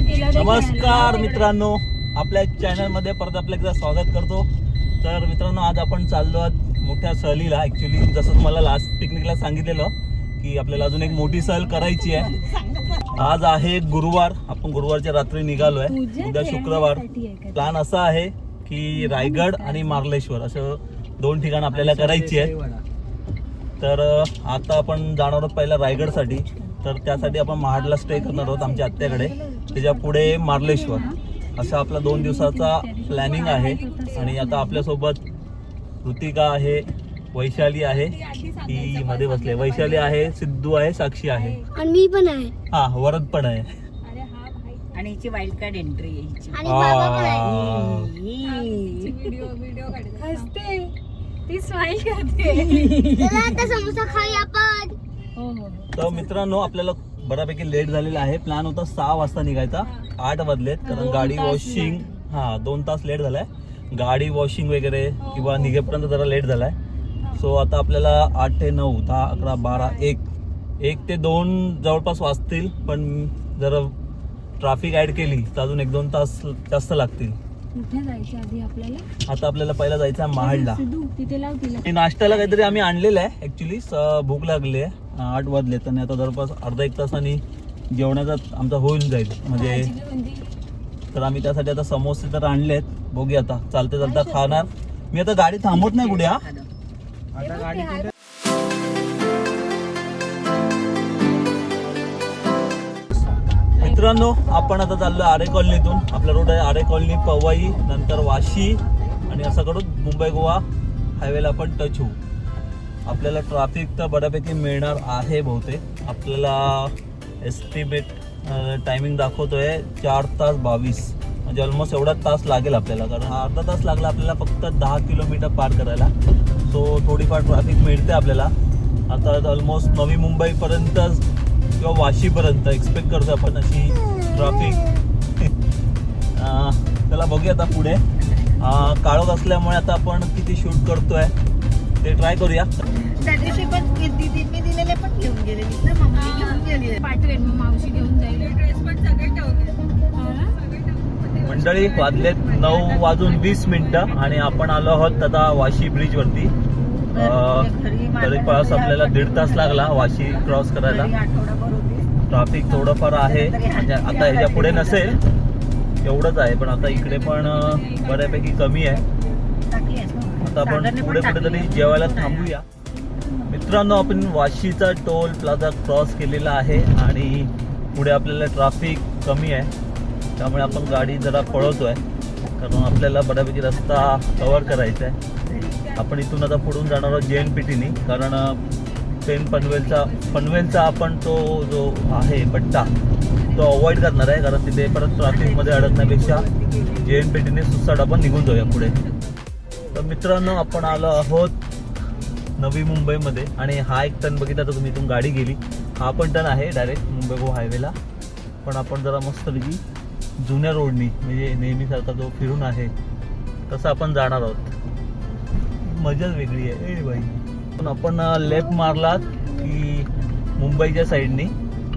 नमस्कार मित्रांनो, आपल्या चॅनल मध्ये परत आपलं एकदा स्वागत करतो. तर मित्रांनो, आज आपण चाललो आहोत मोठ्या सहलीला. ऍक्च्युली जसं तुम्हाला लास्ट पिकनिकला सांगितलेलं की आपल्याला अजून एक मोठी सहल करायची आहे. आज आहे गुरुवार, आपण गुरुवारच्या रात्री निघालोय. उद्या शुक्रवार. प्लॅन असा आहे की रायगड आणि मार्लेश्वर असं 2 ठिकाण आपल्याला करायची आहे. तर आता आपण जाणार आहोत पहिला रायगडसाठी. तर त्यासाठी आपण महाडला स्टे करणार आहोत आमच्या आत्याकडे. त्याच्या पुढे मार्लेश्वर. असा आपला 2 दिवसाचा प्लॅनिंग आहे. आणि आता आपल्यासोबत ऋतिका आहे, वैशाली आहे, ती मध्ये बसले. वैशाली आहे, सिद्धू आहे, साक्षी आहे आणि मी पण आहे. हा, वरद पण आहे. आणि हिची वाईल्ड कार्ड एंट्री आहे हिची. आणि बाबा पण आहे. व्हिडिओ हसते ती स्माइल करते. चला आता समोसा खाऊया आपण. तर मित्रांनो, आपल्याला बऱ्यापैकी लेट झालेला आहे. प्लॅन होता 6 वाजता निघायचा, 8 वाजलेत. कारण गाडी वॉशिंग 2 तास लेट झालाय. गाडी वॉशिंग वगैरे किंवा निघेपर्यंत जरा लेट झालाय. सो आता आपल्याला 8 ते 9, 10, 11, 12, 1 ते 2 जवळपास वाजतील. पण जर ट्रॅफिक ऍड केली तर अजून 1-2 तास जास्त लागतील. कुठे जायचं आधी आपल्याला? आता आपल्याला पहिला जायचं आहे महाडला. तिथे लाव तिला. नाश्त्याला काहीतरी आम्ही आणलेलं आहे. ऍक्च्युली भूक लागली आहे. 8 वाजले तर आता जवळपास अर्धा-1 तासांनी जेवणाचा आमचा होऊन जाईल. म्हणजे तर आम्ही त्यासाठी आता समोसे तर आणलेत. बघूया आता चालता चालता खाणार. मी आता गाडी थांबवत नाही पुढे. आता गाडी मित्रांनो, आपण आता चाललो आरे कॉलनीतून. आपला रोड आहे आरे कॉलनी, पवई, नंतर वाशी आणि असं करून मुंबई गोवा हायवेला आपण टच होऊ. आपल्याला ट्रॅफिक तर बऱ्यापैकी मिळणार आहे बहुतेक. आपल्याला एस्टिमेट टायमिंग दाखवतोय 4 तास 22, म्हणजे ऑलमोस्ट एवढा तास लागेल आपल्याला. कारण अर्धा तास लागला आपल्याला फक्त 10 किलोमीटर पार करायला. सो थोडीफार ट्रॅफिक मिळते आपल्याला. आता ऑलमोस्ट नवी मुंबईपर्यंत किंवा वाशीपर्यंत एक्सपेक्ट करतो आपण अशी ट्रॅफिक. त्याला बघूया आता पुढे. काळोख असल्यामुळे आता आपण किती शूट करतोय ते ट्राय करूया. त्या दिवशी पण मी दिलेले पण घेऊन गेले ना, मम्मी घेऊन गेली. पाठवेल मग, मावशी घेऊन जाईल. ड्रेस पण सगळे ठेवले. मंडळी, वाजलेत 9:20 आणि आपण आलो आहोत आता वाशी ब्रिज वरती. जवळपास आपल्याला 1.5 तास लागला वाशी क्रॉस करायला. ट्रॅफिक थोडंफार आहे, म्हणजे आता ह्याच्या पुढे नसेल एवढंच आहे, पण आता इकडे पण बऱ्यापैकी कमी आहे. आता आपण पुढे कुठेतरी जेवायला थांबूया. मित्रांनो, आपण वाशीचा टोल प्लाझा क्रॉस केलेला आहे आणि पुढे आपल्याला ट्रॅफिक कमी आहे. त्यामुळे आपण गाडी जरा पळवतोय, कारण आपल्याला बऱ्यापैकी रस्ता कव्हर करायचा आहे. आपण इथून आता पुढून जाणार आहोत JNPTनी. कारण पेन पनवेलचा आपण तो जो आहे पट्टा तो अवॉइड करणार आहे. कारण तिथे परत ट्रॅफिकमध्ये अडकण्यापेक्षा JNPTने सुसाट आपण निघून जाऊया पुढे. तर मित्रांनो, आपण आलो आहोत नवी मुंबईमध्ये. आणि हा एक टर्न बघितला तर तुम्ही इथून गाडी गेली. हा पण टर्न आहे डायरेक्ट मुंबई गोवा हायवेला. पण आपण जरा मस्तपैकी जुन्या रोडनी, म्हणजे नेहमीसारखा जो फिरून आहे तसं आपण जाणार आहोत. मजाच वेगळी आहे. ए बाई, पण आपण लेफ्ट मारलात की मुंबईच्या साईडनी,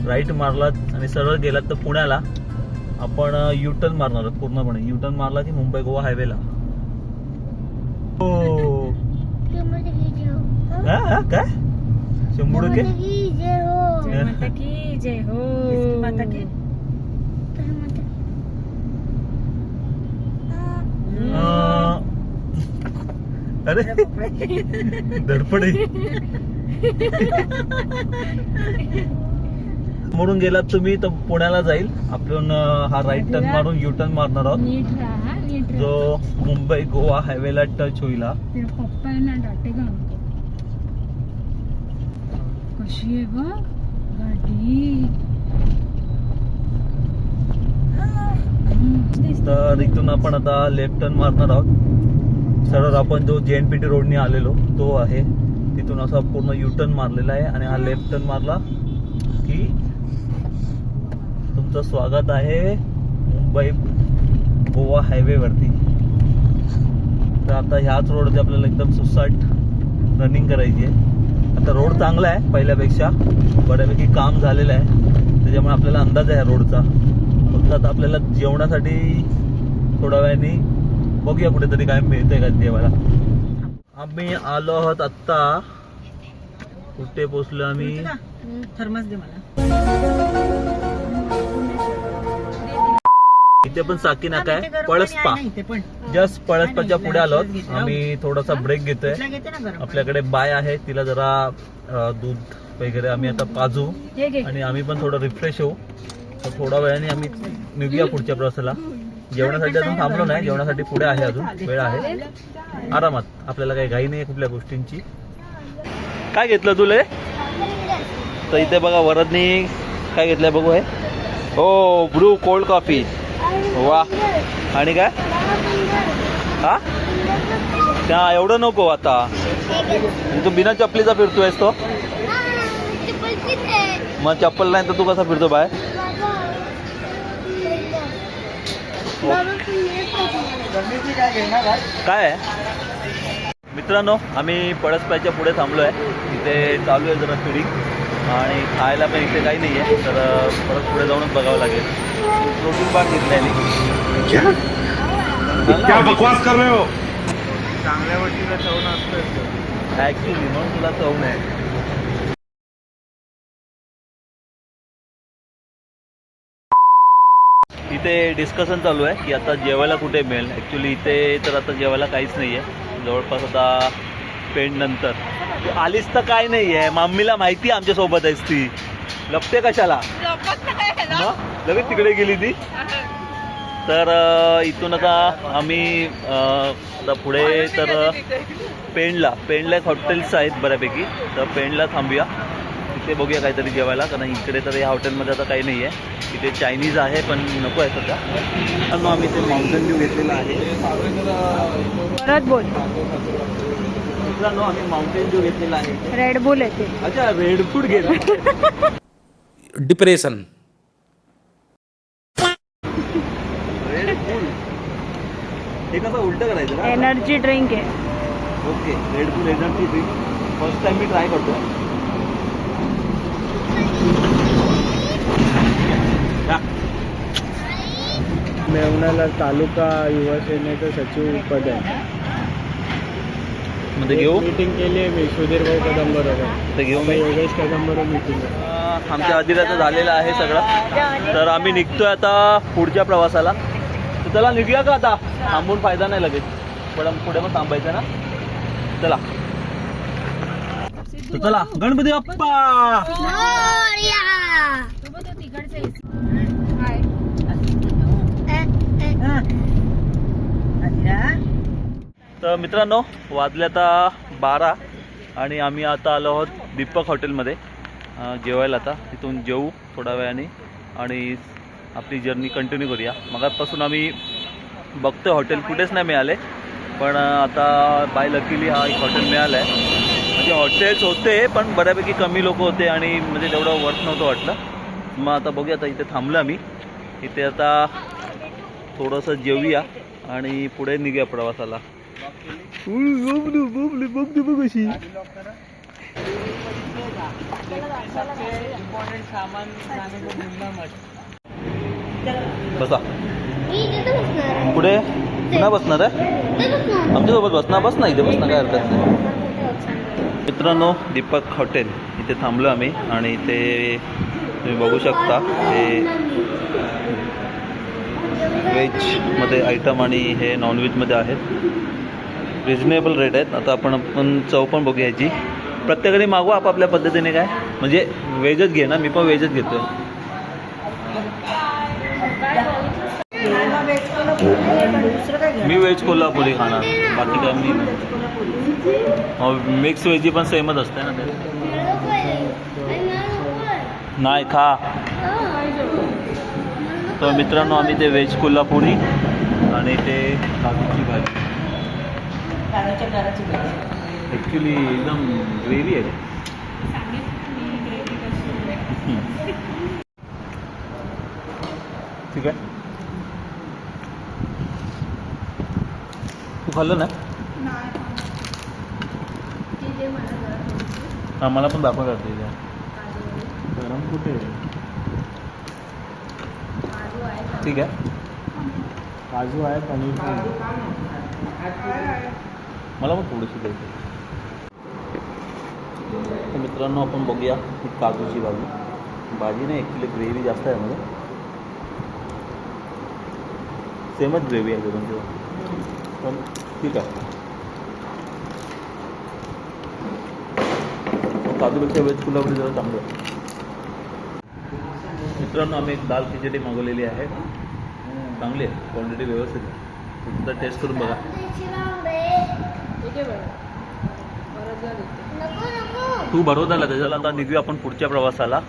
राईट मारलात आणि सरळ गेलात तर पुण्याला. आपण U-टर्न मारणार आहोत पूर्णपणे. U-टर्न मारला की मुंबई गोवा हायवेला. हो काय शंभू के जय हो माता की. अरे धडपडे मोडून गेलात तुम्ही तर पुण्याला जाईल. आपण हा राईट टर्न मारून U-टर्न मारणार आहोत, नीट राहा, नीट राहा. जो मुंबई गोवा हायवेला टच होईल. पप्पांना डाटे घालतो. कशी आहे ग गाडी. तर इथून आपण आता लेफ्ट टर्न मारणार आहोत. सरळ आपण जो JNPT रोडने आलेलो तो आहे तिथून असा पूर्ण U-टर्न मारलेला आहे. आणि हा लेफ्ट टर्न मारला की तुमचं स्वागत आहे मुंबई गोवा हायवे वरती. तर आता ह्याच रोडवरती आपल्याला एकदम सुसाट रनिंग करायची आहे. आता रोड चांगला आहे पहिल्यापेक्षा, बऱ्यापैकी काम झालेलं आहे, त्याच्यामुळे आपल्याला अंदाज आहे रोडचा. तर आता आपल्याला जेवणासाठी थोड्या वेळाने बघूया कुठेतरी काय मिळतंय का जेवायला. आम्ही आलो आहोत आत्ता. कुठे पोचलो आम्ही? थर्मस दे मला. इथे पण साकी नाका आहे, पळसपा. जस्ट पळसपाच्या पुढे आलो आम्ही. थोडासा ब्रेक घेतोय. आपल्याकडे बाय आहे, तिला जरा दूध वगैरे आम्ही आता पाजू आणि आम्ही पण थोडं रिफ्रेश होऊ. तर थोड्या वेळाने आम्ही निघूया पुढच्या प्रवासाला. जेवणासाठी अजून थांबलो नाही, जेवणासाठी पुढे आहे, अजून वेळ आहे. आरामात, आपल्याला काही घाई नाही कुठल्या गोष्टींची. काय घेतलं तुला? तर इथे बघा वरदनी काय घेतलंय बघू. आहे हो, ब्रू कोल्ड कॉफी. वा. आणि काय हा त्या एवढं नको आता. तू बिना चपलीचा फिरतोयस तो. मग चप्पल नाही तर तू कसा फिरतो बाय? काय आहे मित्रांनो, आम्ही पळसपायच्या पुढे थांबलो आहे. इथे चालू आहे जरा फिडिंग आणि खायला पण इथे काही नाही आहे. तर परत पुढे जाऊनच बघावं लागेल. प्रोटीन बार घेतली. क्या बकवास कर रहे हो? चांगल्या गोष्टीला चव नसतं ऍक्च्युली, म्हणून तुला चव नाही. इथे डिस्कशन चालू आहे की आता जेवायला कुठे मिळेल. ॲक्च्युली इथे तर आता जेवायला काहीच नाही आहे जवळपास. आता पेंड नंतर तू आलीस तर काय नाही आहे. मम्मीला माहिती आहे आमच्यासोबत आहेस ती. लपते कशाला? लगेच तिकडे गेली ती. तर इथून आता आम्ही आता पुढे तर पेंडला एक हॉटेल्स आहेत बऱ्यापैकी. तर पेंडला थांबूया, तिथे बघूया काहीतरी जेवायला. कारण इकडे तर या हॉटेलमध्ये आता काही नाही आहे. इथे चायनीज आहे पण नको आहे सध्या. मग आम्ही ते माउंटेन ड्यू घेतलेला आहे. परत बोल. मित्रांनो, आम्ही माउंटेन ड्यू घेतलेला आहे. रेड बुल येते. अच्छा, रेड फूड घेतला. डिप्रेशन. रेड फूड हे कसं उलटं करायचं का? एनर्जी ड्रिंक आहे. Okay, red food energy drink first time मी ट्राय करतो. मेवण्याला तालुका युवा सेनेचं सचिव पद आहे. मध्ये घेऊ मीटिंग केली आहे मी सुधीर भाऊ कदम बरोबर. ते घेऊ मी. योगेश कदम बरोबर मीटिंग आहे. आमच्या अधिराचं झालेलं आहे सगळं. तर आम्ही निघतोय आता पुढच्या प्रवासाला. तर चला निघूया का आता? थांबून फायदा नाही लगेच, पण पुढे मग थांबायचं ना. चला तर चला. गणपती बाप्पा. तर मित्रांनो, वाजले आता 12 आणि आम्ही आता आलो आहोत दीपक हॉटेलमध्ये जेवायला. आता तिथून जेवू थोड्या वेळाने आणि आपली जर्नी कंटिन्यू करूया. मगापासून आम्ही बघतोय हॉटेल कुठेच नाही मिळाले, पण आता बाय लकीली हा एक हॉटेल मिळालं आहे. म्हणजे हॉटेल्स होते पण बऱ्यापैकी कमी लोक होते आणि म्हणजे तेवढं वर्थ नव्हतं वाटलं. मग आता बघूया. आता इथे थांबलं आम्ही. इथे आता थोडंसं जेवूया आणि पुढे निघूया प्रवासाला. कशी बसा पुढे पुन्हा बसणार आहे आमच्यासोबत. बस ना इथे बसणं काय हरकत नाही. मित्रांनो, दीपक हॉटेल इथे थांबलो आम्ही आणि इथे तुम्ही बघू शकता हे व्हेजमध्ये आयटम आणि हे नॉनव्हेजमध्ये आहेत. रिजनेबल रेट आहेत. आता आपण चव पण बघूया याची. प्रत्येकाने मागू आपापल्या पद्धतीने. काय म्हणजे व्हेजच घे ना, मी पण व्हेजच घेतोय. मी व्हेज कोल्हापुरी खाणार, बाकी काय मी मिक्स व्हेजी पण सेमच असते ना ते. नाही खा. तर मित्रांनो, आम्ही ते व्हेज कोल्हापुरी आणि ते काजूची भाजी. ॲक्च्युली एकदम ग्रेव्ही आहे. ठीक आहे. तू खाल्लं ना? हां, मला पण दाखवा करते गरम कुठे आहे? ठीक आहे. काजू आहे, पनीर पण आहे. मला पण थोडीशी द्यायची. तर मित्रांनो आपण बघूया ही काजूची भाजी नाही, ॲक्च्युली ग्रेव्ही जास्त आहे मध्ये. सेमच ग्रेव्ही आहे म्हणजे पण ठीक आहे. काजूपेक्षा वेज कोल्हापुरी जरा चांगलं आहे. मित्रांनो आम्ही एक दाल खिचडी मागवलेली आहे. चांगली आहे, क्वांटिटी व्यवस्थित आहे. एकदा टेस्ट करून बघा. तू बरोदरला त्याच्याला आता निघूया आपण पुढच्या प्रवासाला.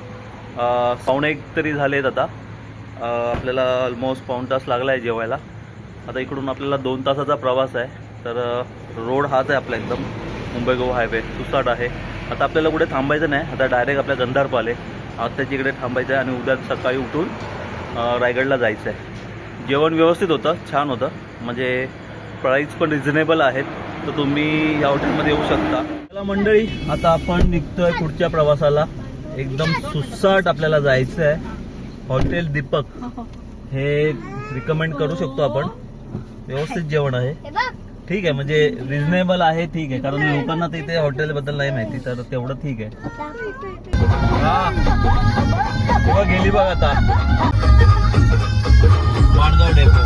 1:15 तरी झालेत आता. आपल्याला ऑलमोस्ट पाऊण तास लागला आहे जेवायला. आता इकडून आपल्याला 2 तासाचा प्रवास आहे. तर रोड हाच आहे आपला एकदम मुंबई गोवा हायवे सुसाट आहे. आता आपल्याला कुठे थांबायचं नाही. आता डायरेक्ट आपल्या गंधारपाले आत्ताच्या इकडे थांबायचं आहे आणि उद्या सकाळी उठून रायगडला जायचं आहे. जेवण व्यवस्थित होतं, छान होतं, म्हणजे प्राईस पण रिझनेबल आहेत. तर तुम्ही या हॉटेलमध्ये येऊ शकता. चला मंडळी, आता आपण निघतोय पुढच्या प्रवासाला. एकदम सुसाट आपल्याला जायचं आहे. हॉटेल दीपक हे रिकमेंड करू शकतो आपण. व्यवस्थित जेवण आहे, हे बघ. ठीक आहे, म्हणजे रिझनेबल आहे, ठीक आहे. कारण लोकांना तिथे हॉटेलबद्दल नाही माहिती, तर तेवढं ठीक आहे. तेव्हा गेली बघ आता माणगाव डेपो.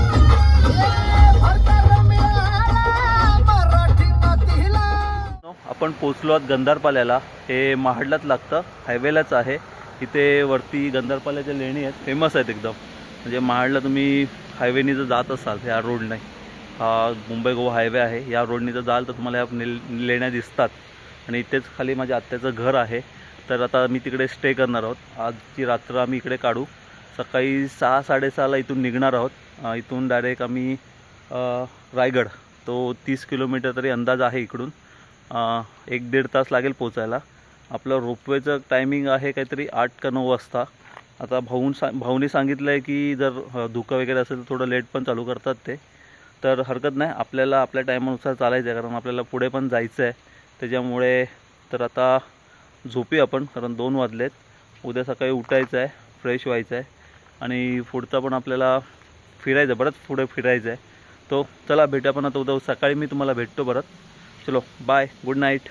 आपण पोचलो आहोत गंधारपाल्याला. हे महाडलाच लागतं, हायवेलाच आहे. इथे वरती गंधारपाल्याच्या लेणी आहेत, फेमस आहेत एकदम. म्हणजे महाडला तुम्ही हायवेनी जर जात असाल या रोडने, हा मुंबई गोवा हायवे आहे, या रोडनी जर जाल तर तुम्हाला या लेण्या दिसतात. आणि इथेच खाली माझ्या आत्याचं घर आहे. तर आता मी तिकडे स्टे करणार आहोत. आजची रात्र आम्ही इकडे काढू. सकाळी 6-6:30ला इथून निघणार आहोत. इथून डायरेक्ट आम्ही रायगड, तो 30 किलोमीटर तरी अंदाज आहे इकडून. 1-1.5 तास लागेल पोचायला. आपलं रोपवेचं टायमिंग आहे काहीतरी 8 का 9 वाजता. आता भाऊनी सांगितलं आहे की जर धुकं वगैरे असेल तर थोडं लेट पण चालू करतात ते. तर हरकत नाही, आपल्याला आपल्या टायमानुसार चालायचं आहे, कारण आपल्याला पुढे पण जायचं आहे. त्याच्यामुळे तर आता झोपूया आपण, कारण 2 वाजलेत. उद्या सकाळी उठायचं आहे, फ्रेश व्हायचं आहे आणि पुढचा पण आपल्याला फिरायचं, बरंच पुढे फिरायचं आहे. तो चला भेटूया पण आता उद्या सकाळी. मी तुम्हाला भेटतो परत. चलो बाय, गुड नाईट.